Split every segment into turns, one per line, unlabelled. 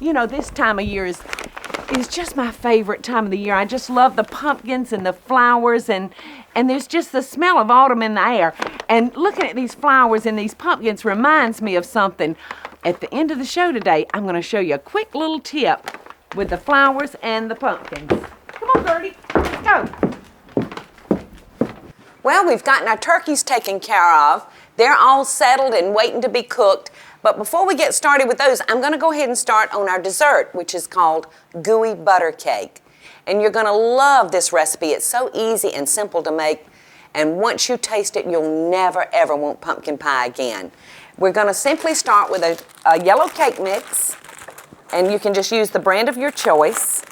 You know, this time of year is just my favorite time of the year. I just love the pumpkins and the flowers, and there's just the smell of autumn in the air. And looking at these flowers and these pumpkins reminds me of something. At the end of the show today, I'm going to show you a quick little tip with the flowers and the pumpkins. Come on, Gertie, let's go. Well, we've gotten our turkeys taken care of. They're all settled and waiting to be cooked. But before we get started with those, I'm going to go ahead and start on our dessert, which is called gooey butter cake. And you're going to love this recipe. It's so easy and simple to make. And once you taste it, you'll never, ever want pumpkin pie again. We're going to simply start with a yellow cake mix. And you can just use the brand of your choice,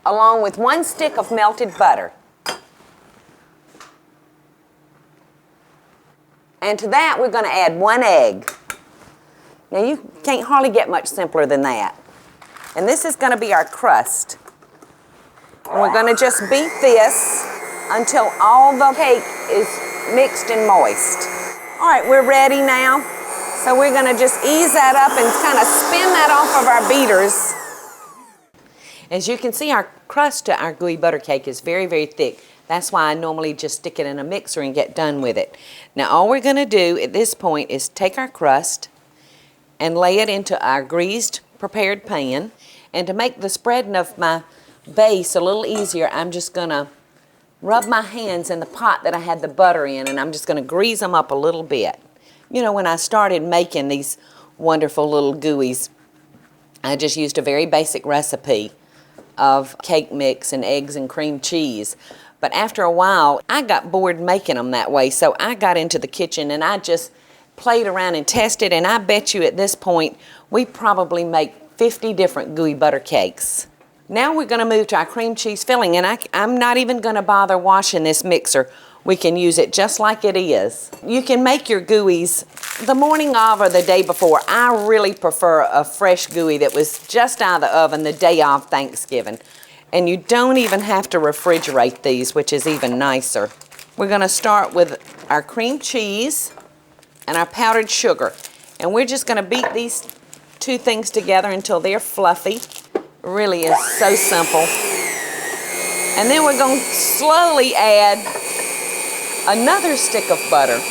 along with 1 stick of melted butter. And to that, we're going to add 1 egg. Now, you can't hardly get much simpler than that. And this is going to be our crust. And we're going to just beat this until all the cake is mixed and moist. All right, we're ready now. So we're going to just ease that up and kind of spin that off of our beaters. As you can see, our crust to our gooey butter cake is very, very thick. That's why I normally just stick it in a mixer and get done with it. Now all we're going to do at this point is take our crust and lay it into our greased prepared pan. And to make the spreading of my base a little easier, I'm just going to rub my hands in the pot that I had the butter in, and I'm just going to grease them up a little bit. You know, when I started making these wonderful little gooeys, I just used a very basic recipe of cake mix and eggs and cream cheese. But after a while, I got bored making them that way, so I got into the kitchen and I just played around and tested, and I bet you at this point, we probably make 50 different gooey butter cakes. Now we're going to move to our cream cheese filling, and I'm not even going to bother washing this mixer. We can use it just like it is. You can make your gooeys the morning of or the day before. I really prefer a fresh gooey that was just out of the oven the day of Thanksgiving. And you don't even have to refrigerate these, which is even nicer. We're going to start with our cream cheese and our powdered sugar. And we're just going to beat these 2 things together until they're fluffy. It really is so simple. And then we're going to slowly add another stick of butter.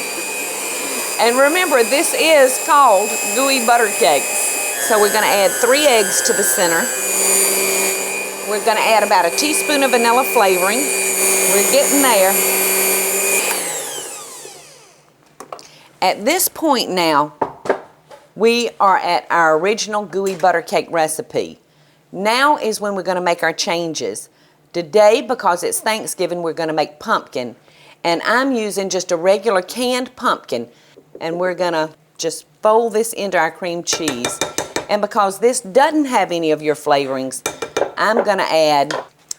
And remember, this is called gooey butter cakes. So we're going to add 3 eggs to the center. We're going to add about a teaspoon of vanilla flavoring. We're getting there. At this point now, we are at our original gooey butter cake recipe. Now is when we're going to make our changes. Today, because it's Thanksgiving, we're going to make pumpkin. And I'm using just a regular canned pumpkin. And we're going to just fold this into our cream cheese. And because this doesn't have any of your flavorings, I'm going to add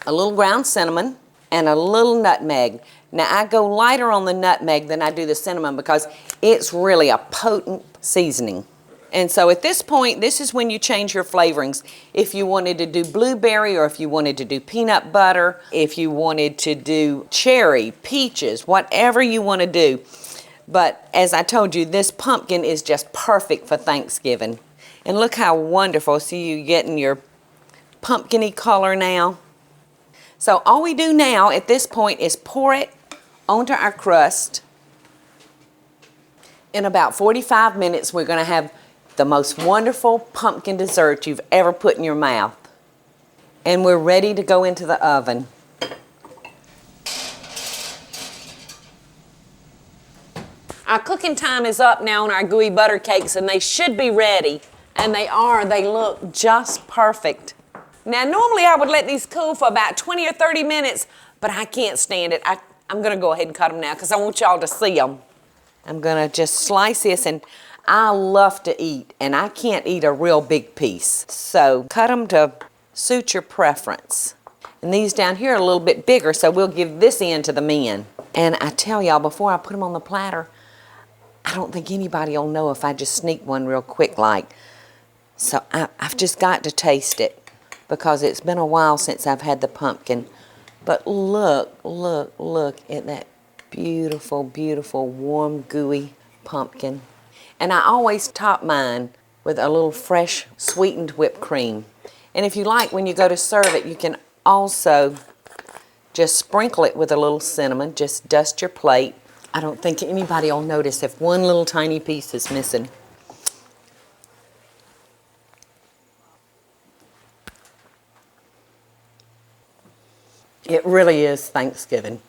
a little ground cinnamon and a little nutmeg. Now, I go lighter on the nutmeg than I do the cinnamon because it's really a potent seasoning. And so at this point, this is when you change your flavorings. If you wanted to do blueberry, or if you wanted to do peanut butter, if you wanted to do cherry, peaches, whatever you want to do. But as I told you, this pumpkin is just perfect for Thanksgiving. And look how wonderful. See, you getting your pumpkin-y color now. So all we do now at this point is pour it onto our crust. In about 45 minutes, we're going to have the most wonderful pumpkin dessert you've ever put in your mouth. And we're ready to go into the oven. Our cooking time is up now on our gooey butter cakes, and they should be ready. And they are. They look just perfect. Now, normally I would let these cool for about 20 or 30 minutes, but I can't stand it. I'm going to go ahead and cut them now because I want y'all to see them. I'm going to just slice this, and I love to eat, and I can't eat a real big piece. So cut them to suit your preference. And these down here are a little bit bigger, so we'll give this end to the men. And I tell y'all, before I put them on the platter, I don't think anybody will know if I just sneak one real quick like. So I've just got to taste it because it's been a while since I've had the pumpkin. But look at that beautiful, beautiful, warm, gooey pumpkin. And I always top mine with a little fresh sweetened whipped cream. And if you like, when you go to serve it, you can also just sprinkle it with a little cinnamon. Just dust your plate. I don't think anybody will notice if one little tiny piece is missing. It really is Thanksgiving.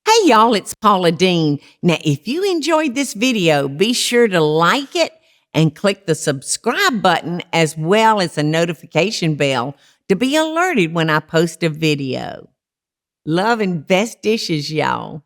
Hey y'all, it's Paula Deen. Now, if you enjoyed this video, be sure to like it and click the subscribe button as well as the notification bell to be alerted when I post a video. Love and best dishes, y'all.